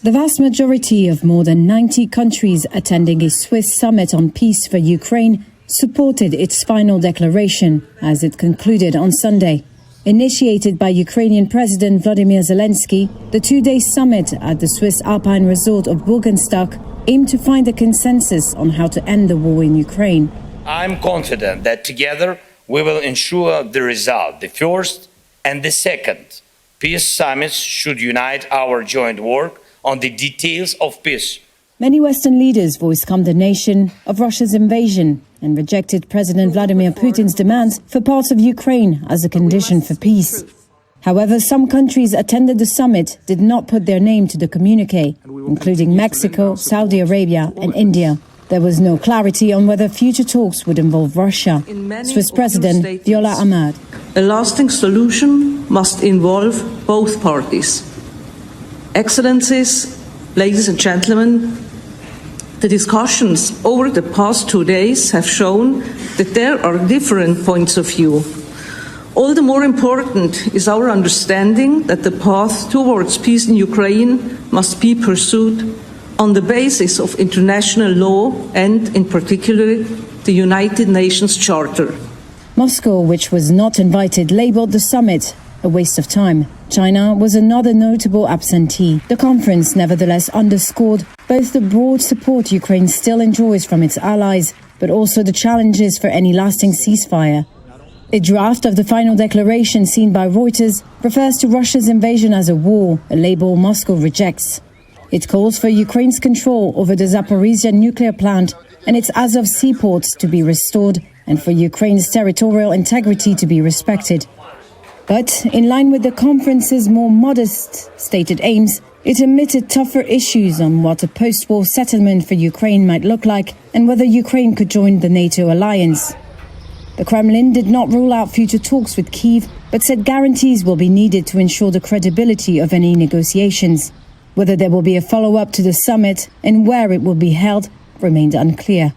The vast majority of more than 90 countries attending a Swiss summit on peace for Ukraine supported its final declaration as it concluded on Sunday. Initiated by Ukrainian President Vladimir Zelensky, the two-day summit at the Swiss Alpine resort of Burgenstock aimed to find a consensus on how to end the war in Ukraine. I'm confident that together we will ensure the result. The first and the second peace summits should unite our joint work on the details of peace. Many Western leaders voiced condemnation of Russia's invasion and rejected President Vladimir Putin's demands for parts of Ukraine as a condition for peace. However, some countries attended the summit did not put their name to the communiqué, including Mexico, Saudi Arabia and India. There was no clarity on whether future talks would involve Russia. Swiss President Viola Amherd. A lasting solution must involve both parties. Excellencies, ladies and gentlemen, the discussions over the past 2 days have shown that there are different points of view. All the more important is our understanding that the path towards peace in Ukraine must be pursued on the basis of international law and, in particular, the United Nations Charter. Moscow, which was not invited, labeled the summit a waste of time. China was another notable absentee. The conference nevertheless underscored both the broad support Ukraine still enjoys from its allies, but also the challenges for any lasting ceasefire. A draft of the final declaration seen by Reuters refers to Russia's invasion as a war, a label Moscow rejects. It calls for Ukraine's control over the Zaporizhzhia nuclear plant and its Azov seaports to be restored and for Ukraine's territorial integrity to be respected. But, in line with the conference's more modest stated aims, it omitted tougher issues on what a post-war settlement for Ukraine might look like and whether Ukraine could join the NATO alliance. The Kremlin did not rule out future talks with Kyiv, but said guarantees will be needed to ensure the credibility of any negotiations. Whether there will be a follow-up to the summit and where it will be held remained unclear.